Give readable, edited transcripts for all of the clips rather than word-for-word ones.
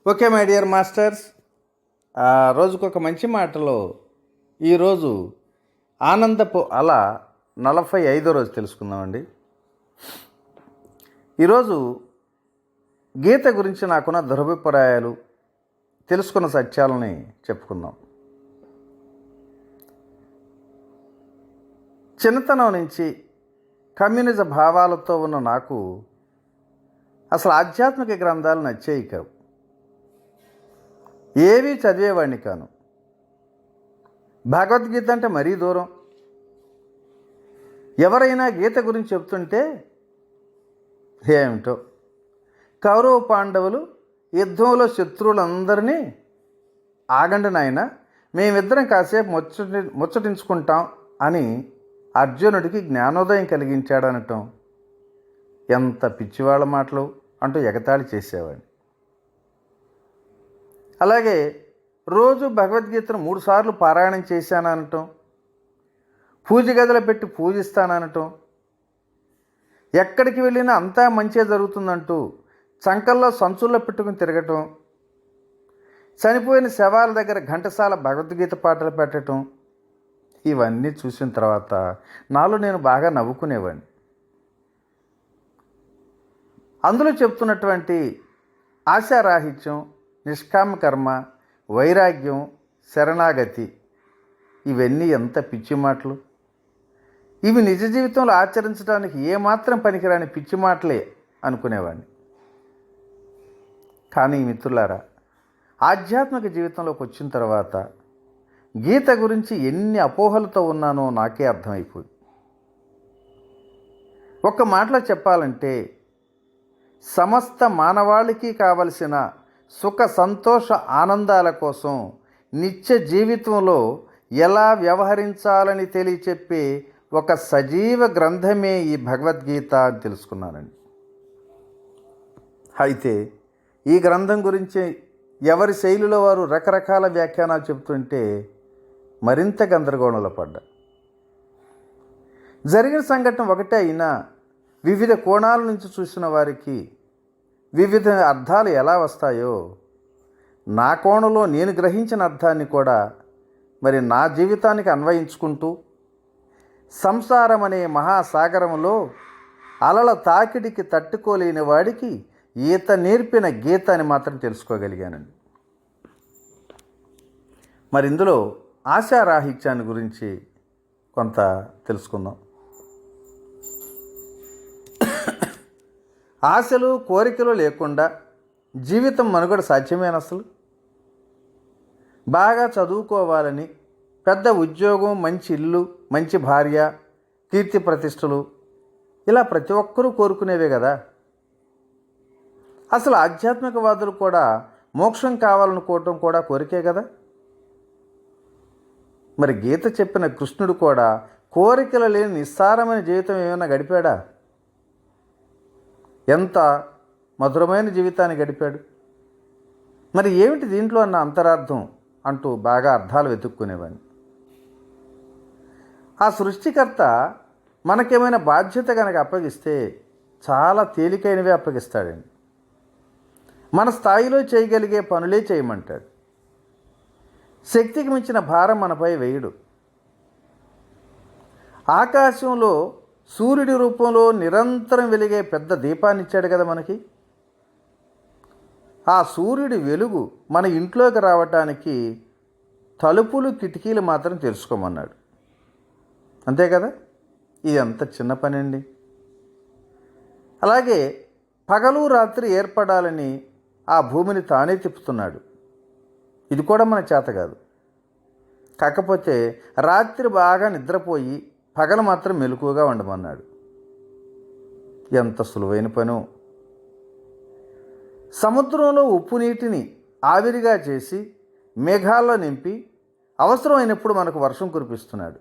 Okay my dear masters, రోజుకొక మంచి మాటలో ఈరోజు ఆనందపు అల 45వ రోజు తెలుసుకుందామండి. ఈరోజు గీత గురించి నాకున్న దురభిప్రాయాలు, తెలుసుకున్న సత్యాలని చెప్పుకుందాం. చిన్నతనం నుంచి కమ్యూనిజ భావాలతో ఉన్న నాకు అసలు ఆధ్యాత్మిక గ్రంథాలు నచ్చేవి కావు. ఏవీ చదివేవాడిని కాను. భగవద్గీత అంటే మరీ దూరం. ఎవరైనా గీత గురించి చెప్తుంటే ఏమిటో, కౌరవ పాండవులు యుద్ధంలో శత్రువులందరినీ ఆగండి నాయన, మేమిద్దరం కాసేపు ముచ్చటించుకుంటాం అని అర్జునుడికి జ్ఞానోదయం కలిగించాడనటం ఎంత పిచ్చివాళ్ళ మాటలు అంటూ ఎగతాళి చేసేవాడిని. అలాగే రోజు భగవద్గీతను 3 సార్లు పారాయణం చేశాననటం, పూజ గదిలో పెట్టి పూజిస్తాననటం, ఎక్కడికి వెళ్ళినా అంతా మంచిగా జరుగుతుందంటూ చంకల్లో సంచుల్లో పెట్టుకుని తిరగటం, చనిపోయిన శవాల దగ్గర ఘంటసాల భగవద్గీత పాటలు పెట్టడం, ఇవన్నీ చూసిన తర్వాత నాలో నేను బాగా నవ్వుకునేవాడిని. అందులో చెప్తున్నటువంటి ఆశారాహిత్యం, నిష్కామ కర్మ, వైరాగ్యం, శరణాగతి, ఇవన్నీ ఎంత పిచ్చి మాటలు. ఇవి నిజ జీవితంలో ఆచరించడానికి ఏమాత్రం పనికిరాని పిచ్చి మాటలే అనుకునేవాడిని. కానీ మిత్రులారా, ఆధ్యాత్మిక జీవితంలోకి వచ్చిన తర్వాత గీత గురించి ఎన్ని అపోహలతో ఉన్నానో నాకే అర్థమైపోయింది. ఒక్క మాటలో చెప్పాలంటే, సమస్త మానవాళికి కావలసిన సుఖ సంతోష ఆనందాల కోసం నిత్య జీవితంలో ఎలా వ్యవహరించాలని తెలియచెప్పే ఒక సజీవ గ్రంథమే ఈ భగవద్గీత అని తెలుసుకున్నానండి. అయితే ఈ గ్రంథం గురించి ఎవరి శైలిలో వారు రకరకాల వ్యాఖ్యానాలు చెబుతుంటే మరింత గందరగోళంలో పడ్డా. జరిగిన సంఘటన ఒకటే అయినా వివిధ కోణాల నుంచి చూసిన వారికి వివిధ అర్థాలు ఎలా వస్తాయో, నా కోణంలో నేను గ్రహించిన అర్థాన్ని కూడా మరి నా జీవితానికి అన్వయించుకుంటూ సంసారం అనే మహాసాగరంలో అలల తాకిడికి తట్టుకోలేని వాడికి ఈత నేర్పిన గీత అని మాత్రం తెలుసుకోగలిగానండి. మరి ఇందులో ఆశారాహిత్యాన్ని గురించి కొంత తెలుసుకుందాం. ఆశలు కోరికలు లేకుండా జీవితం మనుగడ సాధ్యమేనా? అసలు బాగా చదువుకోవాలని, పెద్ద ఉద్యోగం, మంచి ఇల్లు, మంచి భార్య, కీర్తి ప్రతిష్టలు, ఇలా ప్రతి ఒక్కరూ కోరుకునేవే కదా. అసలు ఆధ్యాత్మికవాదులు కూడా మోక్షం కావాలనుకోవటం కూడా కోరికే కదా. మరి గీత చెప్పిన కృష్ణుడు కూడా కోరికలు లేని నిస్సారమైన జీవితం ఏమైనా గడిపాడా? ఎంత మధురమైన జీవితాన్ని గడిపాడు. మరి ఏమిటి దీంట్లో అన్న అంతరార్థం అంటూ బాగా అర్థాలు వెతుక్కునేవాడిని. ఆ సృష్టికర్త మనకేమైనా బాధ్యత కనుక అప్పగిస్తే చాలా తేలికైనవే అప్పగిస్తాడండి. మన స్థాయిలో చేయగలిగే పనులే చేయమంటాడు. శక్తికి మించిన భారం మనపై వేయడు. ఆకాశంలో సూర్యుడి రూపంలో నిరంతరం వెలిగే పెద్ద దీపాన్ని ఇచ్చాడు కదా మనకి. ఆ సూర్యుడి వెలుగు మన ఇంట్లోకి రావటానికి తలుపులు, కిటికీలు మాత్రం తెరుచుకోమన్నాడు. అంతే కదా. ఇది ఎంత చిన్న పని అండి. అలాగే పగలు రాత్రి ఏర్పడాలని ఆ భూమిని తానే తిప్పుతున్నాడు. ఇది కూడా మన చేత కాదు. కాకపోతే రాత్రి బాగా నిద్రపోయి పగలు మాత్రం మెలకువగా ఉండమన్నాడు. ఎంత సులువైన పనో. సముద్రంలో ఉప్పు నీటిని ఆవిరిగా చేసి మేఘాల్లో నింపి అవసరమైనప్పుడు మనకు వర్షం కురిపిస్తున్నాడు.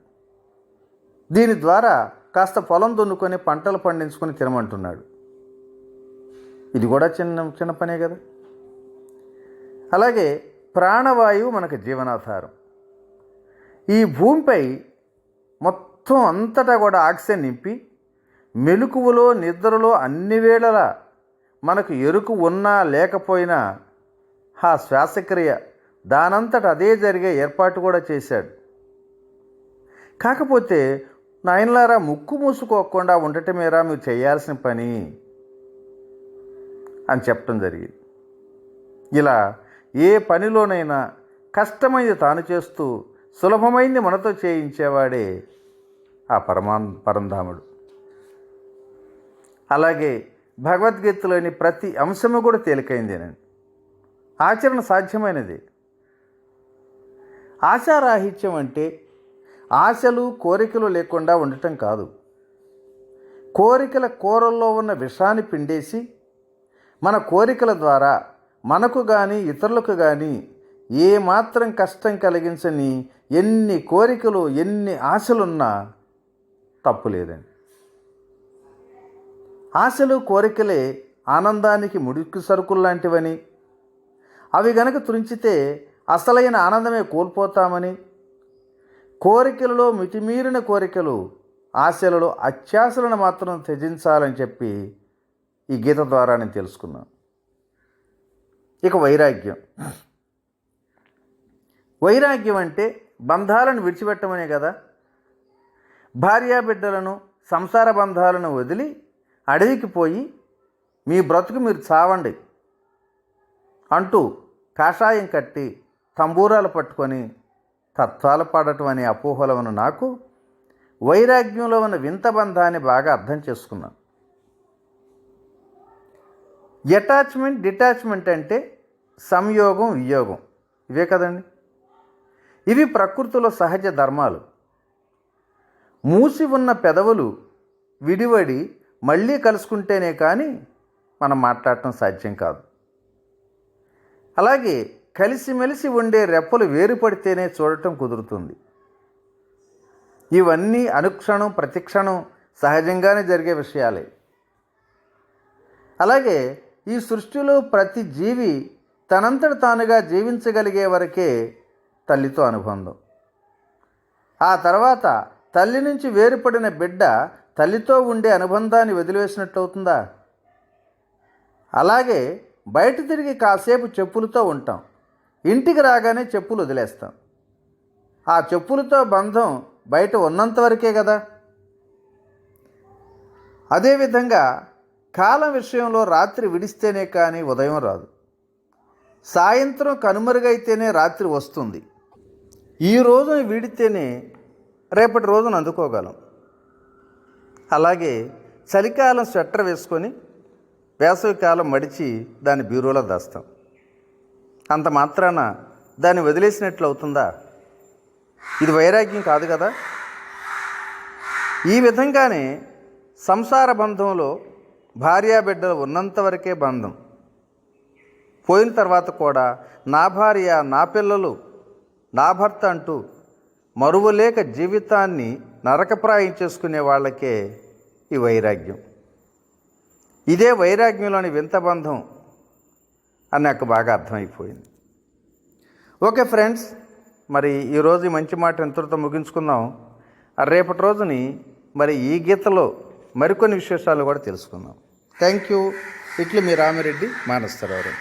దీని ద్వారా కాస్త పొలం దున్నుకొని పంటలు పండించుకొని తినమంటున్నాడు. ఇది కూడా చిన్న పనే కదా. అలాగే ప్రాణవాయువు మనకు జీవనాధారం. ఈ భూమిపై మొత్తం అంతటా కూడా ఆక్సిజన్ నింపి మెలకువలో, నిద్రలో అన్ని వేళలా మనకు ఎరుకు ఉన్నా లేకపోయినా ఆ శ్వాసక్రియ దానంతట అదే జరిగే ఏర్పాటు కూడా చేశాడు. కాకపోతే నాయనలారా, ముక్కు మూసుకోకుండా ఉండటమేరా మీరు చేయాల్సిన పని అని చెప్పడం జరిగింది. ఇలా ఏ పనిలోనైనా కష్టమైంది తాను చేస్తూ సులభమైంది మనతో చేయించేవాడే ఆ పరంధాముడు. అలాగే భగవద్గీతలోని ప్రతి అంశము కూడా తేలికైందేనండి. ఆచరణ సాధ్యమైనది. ఆశారాహిత్యం అంటే ఆశలు కోరికలు లేకుండా ఉండటం కాదు. కోరికల కూరల్లో ఉన్న విషాన్ని పిండేసి మన కోరికల ద్వారా మనకు కానీ ఇతరులకు కానీ ఏమాత్రం కష్టం కలిగించని ఎన్ని కోరికలు ఎన్ని ఆశలున్నా తప్పు లేదండి. ఆశలు కోరికలే ఆనందానికి ముడికి సరుకులు లాంటివని, అవి గనక తురించితే అసలైన ఆనందమే కోల్పోతామని, కోరికలలో మితిమీరిన కోరికలు ఆశలలో అత్యాశలను మాత్రం త్యజించాలని చెప్పి ఈ గీత ద్వారా నేను తెలుసుకున్నాను. ఇక వైరాగ్యం. వైరాగ్యం అంటే బంధాలను విడిచిపెట్టమనే కదా. భార్యాబిడ్డలను సంసార బంధాలను వదిలి అడవికి పోయి మీ బ్రతుకు మీరు చావండి అంటూ కాషాయం కట్టి తంబూరాలు పట్టుకొని తత్వాలు పాడటం అనే అపోహలో ఉన్న నాకు వైరాగ్యంలో ఉన్న వింత బంధాన్ని బాగా అర్థం చేసుకున్నాను. అటాచ్మెంట్ డిటాచ్మెంట్ అంటే సంయోగం వియోగం, ఇవే కదండి. ఇవి ప్రకృతిలో సహజ ధర్మాలు. మూసి ఉన్న పెదవులు విడివడి మళ్ళీ కలుసుకుంటేనే కానీ మనం మాట్లాడటం సాధ్యం కాదు. అలాగే కలిసిమెలిసి ఉండే రెప్పలు వేరుపడితేనే చూడటం కుదురుతుంది. ఇవన్నీ అనుక్షణం ప్రతిక్షణం సహజంగానే జరిగే విషయాలే. అలాగే ఈ సృష్టిలో ప్రతి జీవి తనంతట తానుగా జీవించగలిగే వరకే తల్లితో అనుబంధం. ఆ తర్వాత తల్లి నుంచి వేరుపడిన బిడ్డ తల్లితో ఉండే అనుబంధాన్ని వదిలివేసినట్లవుతుందా? అలాగే బయట తిరిగి కాసేపు చెప్పులతో ఉంటాం, ఇంటికి రాగానే చెప్పులు వదిలేస్తాం. ఆ చెప్పులతో బంధం బయట ఉన్నంతవరకే కదా. అదేవిధంగా కాలం విషయంలో రాత్రి విడిస్తేనే కానీ ఉదయం రాదు. సాయంత్రం కనుమరుగైతేనే రాత్రి వస్తుంది. ఈ రోజును వీడితేనే రేపటి రోజును అందుకోగలం. అలాగే చలికాలం స్వెటర్ వేసుకొని వేసవికాలం మడిచి దాన్ని బ్యూరోలో దాస్తాం. అంత మాత్రాన దాన్ని వదిలేసినట్లు అవుతుందా? ఇది వైరాగ్యం కాదు కదా. ఈ విధంగానే సంసార బంధంలో భార్యాబిడ్డలు ఉన్నంతవరకే బంధం. పోయిన తర్వాత కూడా నా భార్య, నా పిల్లలు, నా భర్త అంటూ మరువలేక జీవితాన్ని నరకప్రాయం చేసుకునే వాళ్ళకే ఈ వైరాగ్యం. ఇదే వైరాగ్యంలోని వింత బంధం అని నాకు బాగా అర్థమైపోయింది. ఓకే ఫ్రెండ్స్, మరి ఈరోజు ఈ మంచి మాట ఎంతటితో ముగించుకుందాం. రేపటి రోజుని మరి ఈ గీతలో మరికొన్ని విశేషాలు కూడా తెలుసుకుందాం. Thank you. ఇట్లు మీ రామిరెడ్డి మానస్తరావు.